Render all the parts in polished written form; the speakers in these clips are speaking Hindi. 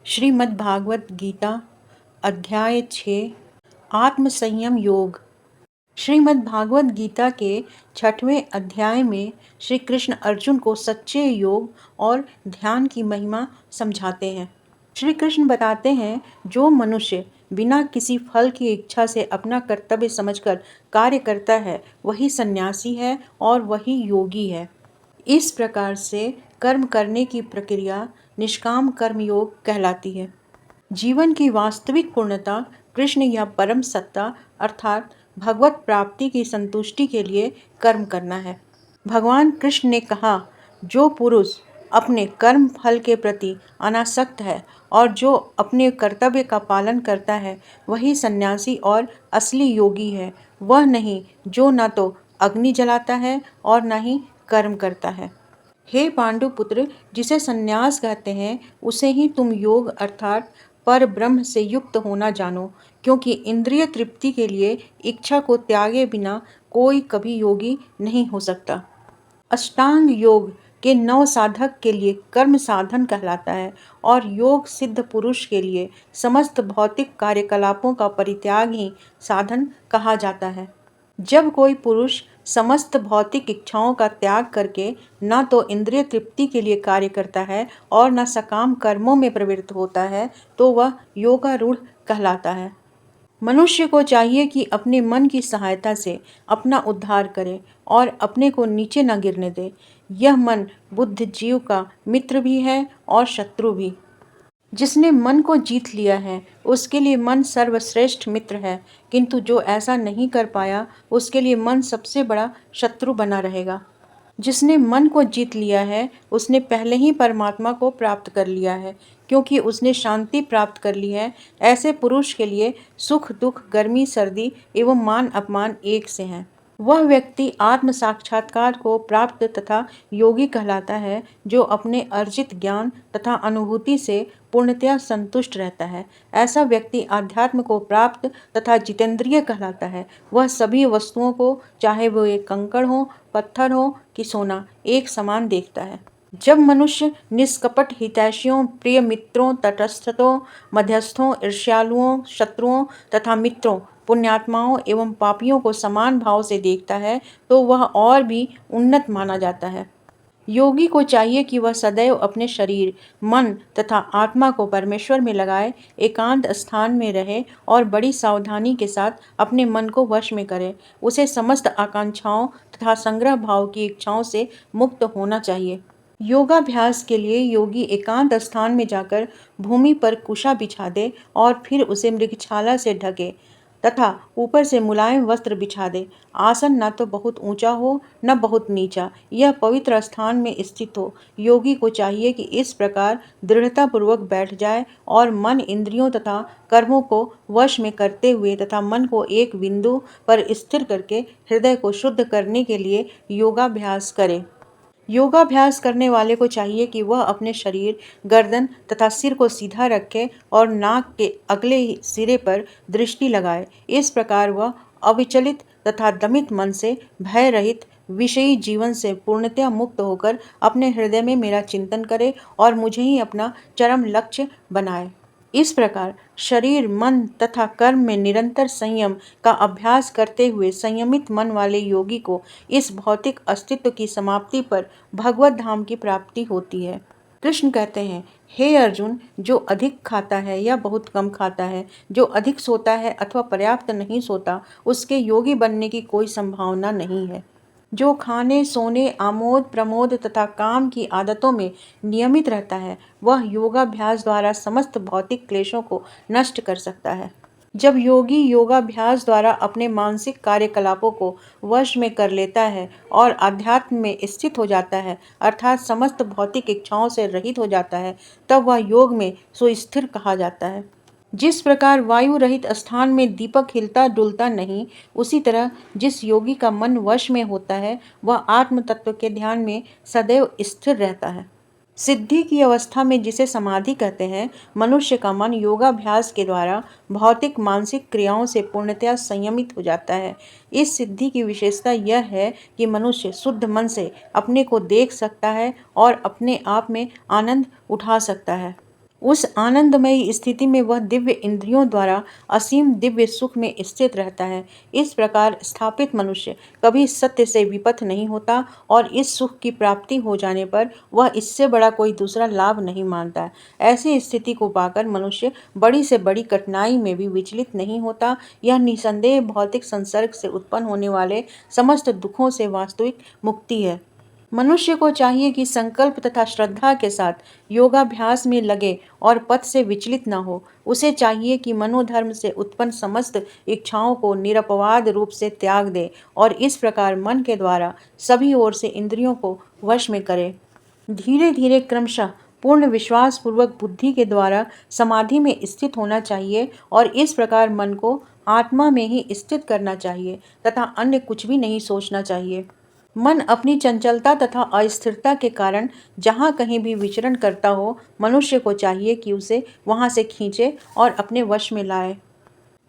श्रीमद् भागवत गीता अध्याय 6 आत्म संयम योग। श्रीमद् भागवत गीता के 6वें अध्याय में श्री कृष्ण अर्जुन को सच्चे योग और ध्यान की महिमा समझाते हैं। श्री कृष्ण बताते हैं, जो मनुष्य बिना किसी फल की इच्छा से अपना कर्तव्य समझकर कार्य करता है वही सन्यासी है और वही योगी है। इस प्रकार से कर्म करने की प्रक्रिया निष्काम कर्म योग कहलाती है। जीवन की वास्तविक पूर्णता कृष्ण या परम सत्ता अर्थात भगवत प्राप्ति की संतुष्टि के लिए कर्म करना है। भगवान कृष्ण ने कहा, जो पुरुष अपने कर्म फल के प्रति अनासक्त है और जो अपने कर्तव्य का पालन करता है वही सन्यासी और असली योगी है। वह नहीं जो न तो अग्नि जलाता है और न ही कर्म करता है। हे पांडु पुत्र, जिसे सन्यास कहते हैं उसे ही तुम योग अर्थात पर ब्रह्म से युक्त होना जानो, क्योंकि इंद्रिय तृप्ति के लिए इच्छा को त्यागे बिना कोई कभी योगी नहीं हो सकता। अष्टांग योग के 9 साधक के लिए कर्म साधन कहलाता है और योग सिद्ध पुरुष के लिए समस्त भौतिक कार्यकलापों का परित्याग ही साधन कहा जाता है। जब कोई पुरुष समस्त भौतिक इच्छाओं का त्याग करके न तो इंद्रिय तृप्ति के लिए कार्य करता है और न सकाम कर्मों में प्रवृत्त होता है तो वह योगारूढ़ कहलाता है। मनुष्य को चाहिए कि अपने मन की सहायता से अपना उद्धार करे और अपने को नीचे न गिरने दे। यह मन बुद्ध जीव का मित्र भी है और शत्रु भी। जिसने मन को जीत लिया है उसके लिए मन सर्वश्रेष्ठ मित्र है, किंतु जो ऐसा नहीं कर पाया उसके लिए मन सबसे बड़ा शत्रु बना रहेगा। जिसने मन को जीत लिया है उसने पहले ही परमात्मा को प्राप्त कर लिया है, क्योंकि उसने शांति प्राप्त कर ली है। ऐसे पुरुष के लिए सुख दुख, गर्मी सर्दी एवं मान अपमान एक से हैं। वह व्यक्ति आत्म साक्षात्कार को प्राप्त तथा योगी कहलाता है, जो अपने अर्जित ज्ञान तथा अनुभूति से पूर्णतया संतुष्ट रहता है। ऐसा व्यक्ति आध्यात्म को प्राप्त तथा जितेंद्रिय कहलाता है। वह सभी वस्तुओं को, चाहे वो एक कंकड़ हो, पत्थर हो कि सोना, एक समान देखता है। जब मनुष्य निष्कपट हितैषियों, प्रिय मित्रों, तटस्थों, मध्यस्थों, ईर्ष्यालुओं, शत्रुओं तथा मित्रों, पुण्यात्माओं एवं पापियों को समान भाव से देखता है तो वह और भी उन्नत माना जाता है। योगी को चाहिए कि वह सदैव अपने शरीर, मन तथा आत्मा को परमेश्वर में लगाए, एकांत स्थान में रहे और बड़ी सावधानी के साथ अपने मन को वश में करे। उसे समस्त आकांक्षाओं तथा संग्रह भाव की इच्छाओं से मुक्त होना चाहिए। योगाभ्यास के लिए योगी एकांत स्थान में जाकर भूमि पर कुशा बिछा दे और फिर उसे मृगछाला से ढके तथा ऊपर से मुलायम वस्त्र बिछा दे। आसन न तो बहुत ऊंचा हो न बहुत नीचा, यह पवित्र स्थान में स्थित हो। योगी को चाहिए कि इस प्रकार दृढ़तापूर्वक बैठ जाए और मन, इंद्रियों तथा कर्मों को वश में करते हुए तथा मन को एक बिंदु पर स्थिर करके हृदय को शुद्ध करने के लिए योगाभ्यास करे। योगाभ्यास करने वाले को चाहिए कि वह अपने शरीर, गर्दन तथा सिर को सीधा रखे और नाक के अगले सिरे पर दृष्टि लगाए। इस प्रकार वह अविचलित तथा दमित मन से, भय रहित, विषयी जीवन से पूर्णतया मुक्त होकर अपने हृदय में मेरा चिंतन करे और मुझे ही अपना चरम लक्ष्य बनाए। इस प्रकार शरीर, मन तथा कर्म में निरंतर संयम का अभ्यास करते हुए संयमित मन वाले योगी को इस भौतिक अस्तित्व की समाप्ति पर भगवत धाम की प्राप्ति होती है। कृष्ण कहते हैं, हे अर्जुन, जो अधिक खाता है या बहुत कम खाता है, जो अधिक सोता है अथवा पर्याप्त नहीं सोता, उसके योगी बनने की कोई संभावना नहीं है। जो खाने, सोने, आमोद प्रमोद तथा काम की आदतों में नियमित रहता है वह योगाभ्यास द्वारा समस्त भौतिक क्लेशों को नष्ट कर सकता है। जब योगी योगाभ्यास द्वारा अपने मानसिक कार्यकलापों को वश में कर लेता है और आध्यात्म में स्थित हो जाता है अर्थात समस्त भौतिक इच्छाओं से रहित हो जाता है, तब वह योग में सुस्थिर कहा जाता है। जिस प्रकार वायु रहित स्थान में दीपक हिलता डुलता नहीं, उसी तरह जिस योगी का मन वश में होता है वह आत्म तत्व के ध्यान में सदैव स्थिर रहता है। सिद्धि की अवस्था में, जिसे समाधि कहते हैं, मनुष्य का मन योगाभ्यास के द्वारा भौतिक मानसिक क्रियाओं से पूर्णतया संयमित हो जाता है। इस सिद्धि की विशेषता यह है कि मनुष्य शुद्ध मन से अपने को देख सकता है और अपने आप में आनंद उठा सकता है। उस आनंदमयी स्थिति में वह दिव्य इंद्रियों द्वारा असीम दिव्य सुख में स्थित रहता है। इस प्रकार स्थापित मनुष्य कभी सत्य से विपथ नहीं होता और इस सुख की प्राप्ति हो जाने पर वह इससे बड़ा कोई दूसरा लाभ नहीं मानता। ऐसी स्थिति को पाकर मनुष्य बड़ी से बड़ी कठिनाई में भी विचलित नहीं होता। यह निसंदेह भौतिक संसर्ग से उत्पन्न होने वाले समस्त दुखों से वास्तविक मुक्ति है। मनुष्य को चाहिए कि संकल्प तथा श्रद्धा के साथ योगाभ्यास में लगे और पथ से विचलित न हो। उसे चाहिए कि मनोधर्म से उत्पन्न समस्त इच्छाओं को निरपवाद रूप से त्याग दे और इस प्रकार मन के द्वारा सभी ओर से इंद्रियों को वश में करे। धीरे धीरे क्रमशः पूर्ण विश्वास पूर्वक बुद्धि के द्वारा समाधि में स्थित होना चाहिए और इस प्रकार मन को आत्मा में ही स्थित करना चाहिए तथा अन्य कुछ भी नहीं सोचना चाहिए। मन अपनी चंचलता तथा अस्थिरता के कारण जहाँ कहीं भी विचरण करता हो, मनुष्य को चाहिए कि उसे वहाँ से खींचे और अपने वश में लाए।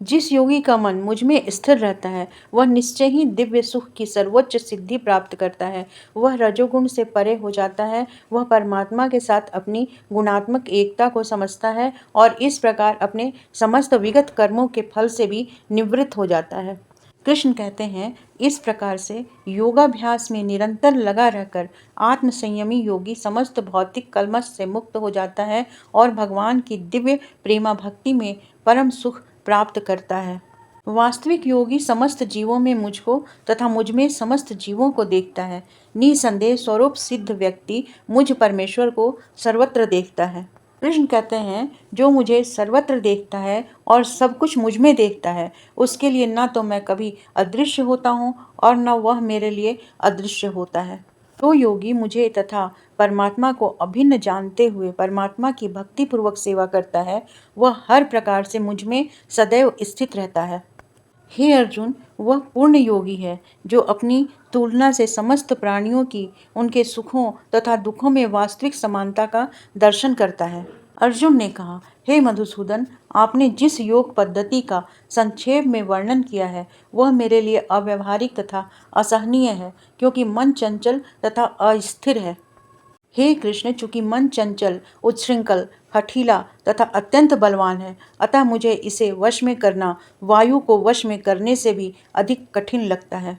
जिस योगी का मन मुझ में स्थिर रहता है, वह निश्चय ही दिव्य सुख की सर्वोच्च सिद्धि प्राप्त करता है। वह रजोगुण से परे हो जाता है। वह परमात्मा के साथ अपनी गुणात्मक एकता को समझता है और इस प्रकार अपने समस्त विगत कर्मों के फल से भी निवृत्त हो जाता है। कृष्ण कहते हैं, इस प्रकार से योगाभ्यास में निरंतर लगा रहकर आत्मसंयमी योगी समस्त भौतिक कलमश से मुक्त हो जाता है और भगवान की दिव्य प्रेमा भक्ति में परम सुख प्राप्त करता है। वास्तविक योगी समस्त जीवों में मुझको तथा मुझ में समस्त जीवों को देखता है। निसंदेह स्वरूप सिद्ध व्यक्ति मुझ परमेश्वर को सर्वत्र देखता है। कृष्ण कहते हैं, जो मुझे सर्वत्र देखता है और सब कुछ मुझ में देखता है, उसके लिए न तो मैं कभी अदृश्य होता हूँ और न वह मेरे लिए अदृश्य होता है। तो योगी मुझे तथा परमात्मा को अभिन्न जानते हुए परमात्मा की भक्ति पूर्वक सेवा करता है, वह हर प्रकार से मुझ में सदैव स्थित रहता है। हे अर्जुन, वह पूर्ण योगी है जो अपनी तुलना से समस्त प्राणियों की उनके सुखों तथा दुखों में वास्तविक समानता का दर्शन करता है। अर्जुन ने कहा, हे मधुसूदन, आपने जिस योग पद्धति का संक्षेप में वर्णन किया है वह मेरे लिए अव्यावहारिक तथा असहनीय है, क्योंकि मन चंचल तथा अस्थिर है। हे कृष्ण, चूंकि मन चंचल, उच्छृंखल, हठीला तथा अत्यंत बलवान है, अतः मुझे इसे वश में करना वायु को वश में करने से भी अधिक कठिन लगता है।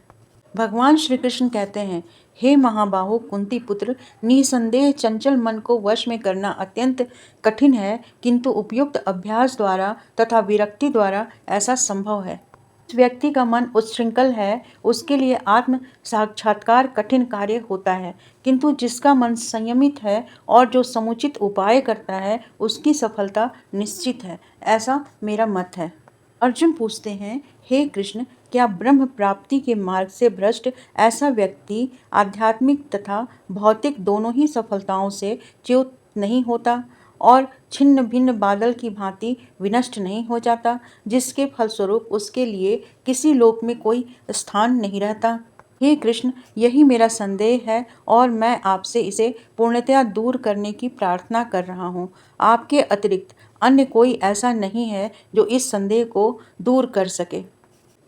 भगवान श्री कृष्ण कहते हैं, हे महाबाहु कुंती पुत्र, निसंदेह चंचल मन को वश में करना अत्यंत कठिन है, किंतु उपयुक्त अभ्यास द्वारा तथा विरक्ति द्वारा ऐसा संभव है। जिस व्यक्ति का मन उच्छृंखल है, उसके लिए आत्म साक्षात्कार कठिन कार्य होता है, किंतु जिसका मन संयमित है और जो समुचित उपाय करता है, उसकी सफलता निश्चित है। ऐसा मेरा मत है। अर्जुन पूछते हैं, हे कृष्ण, क्या ब्रह्म प्राप्ति के मार्ग से भ्रष्ट ऐसा व्यक्ति आध्यात्मिक तथा भौतिक दोनों ही सफलताओं से च्युत नहीं होता और छिन्न भिन्न बादल की भांति विनष्ट नहीं हो जाता, जिसके फलस्वरूप उसके लिए किसी लोक में कोई स्थान नहीं रहता? हे कृष्ण, यही मेरा संदेह है और मैं आपसे इसे पूर्णतया दूर करने की प्रार्थना कर रहा हूँ। आपके अतिरिक्त अन्य कोई ऐसा नहीं है जो इस संदेह को दूर कर सके।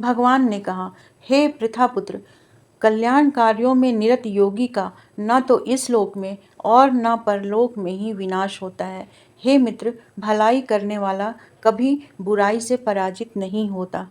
भगवान ने कहा, हे पृथापुत्र, कल्याण कार्यों में निरत योगी का न तो इस लोक में और न परलोक में ही विनाश होता है। हे मित्र, भलाई करने वाला कभी बुराई से पराजित नहीं होता।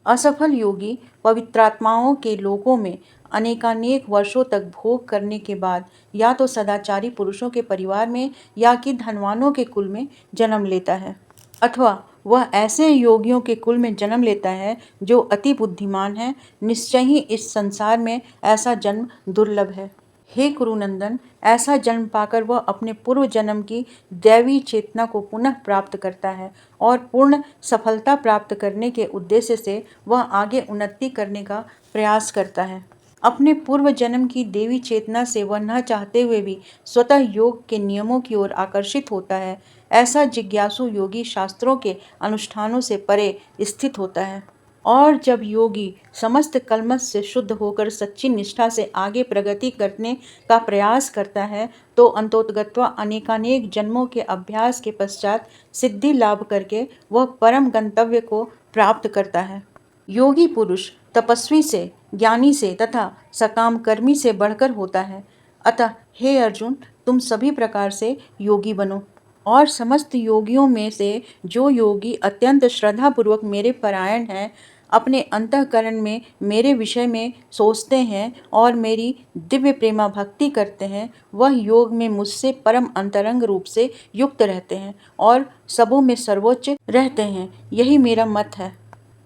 असफल योगी पवित्रात्माओं के लोकों में अनेकानेक वर्षों तक भोग करने के बाद या तो सदाचारी पुरुषों के परिवार में या कि धनवानों के कुल में जन्म लेता है, अथवा वह ऐसे योगियों के कुल में जन्म लेता है जो अति बुद्धिमान है। निश्चय ही इस संसार में ऐसा जन्म दुर्लभ है। हे कुरुनंदन, ऐसा जन्म पाकर वह अपने पूर्व जन्म की दैवी चेतना को पुनः प्राप्त करता है और पूर्ण सफलता प्राप्त करने के उद्देश्य से वह आगे उन्नति करने का प्रयास करता है। अपने पूर्व जन्म की देवी चेतना से वह न चाहते हुए भी स्वतः योग के नियमों की ओर आकर्षित होता है। ऐसा जिज्ञासु योगी शास्त्रों के अनुष्ठानों से परे स्थित होता है और जब योगी समस्त कलमश से शुद्ध होकर सच्ची निष्ठा से आगे प्रगति करने का प्रयास करता है, तो अंतोतगत्वा अनेकानेक जन्मों के अभ्यास के पश्चात सिद्धि लाभ करके वह परम गंतव्य को प्राप्त करता है। योगी पुरुष तपस्वी से, ज्ञानी से तथा सकाम कर्मी से बढ़कर होता है। अतः हे अर्जुन, तुम सभी प्रकार से योगी बनो। और समस्त योगियों में से जो योगी अत्यंत श्रद्धापूर्वक मेरे परायण हैं, अपने अंतःकरण में मेरे विषय में सोचते हैं और मेरी दिव्य प्रेमा भक्ति करते हैं, वह योग में मुझसे परम अंतरंग रूप से युक्त रहते हैं और सबों में सर्वोच्च रहते हैं। यही मेरा मत है।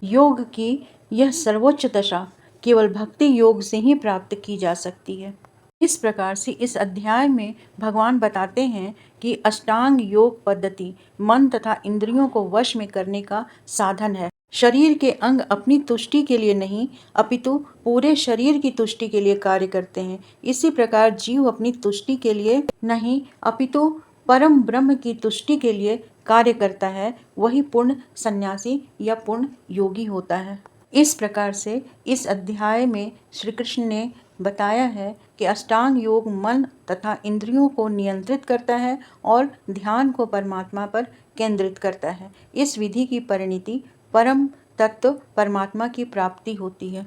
योग की यह सर्वोच्च दशा केवल भक्ति योग से ही प्राप्त की जा सकती है। इस प्रकार से इस अध्याय में भगवान बताते हैं कि अष्टांग योग पद्धति मन तथा इंद्रियों को वश में करने का साधन है। शरीर के अंग अपनी तुष्टि के लिए नहीं, अपितु पूरे शरीर की तुष्टि के लिए कार्य करते हैं। इसी प्रकार जीव अपनी तुष्टि के लिए नहीं, अपितु परम ब्रह्म की तुष्टि के लिए कार्य करता है। वही पूर्ण सन्यासी या पूर्ण योगी होता है। इस प्रकार से इस अध्याय में श्री कृष्ण ने बताया है कि अष्टांग योग मन तथा इंद्रियों को नियंत्रित करता है और ध्यान को परमात्मा पर केंद्रित करता है। इस विधि की परिणति परम तत्व परमात्मा की प्राप्ति होती है।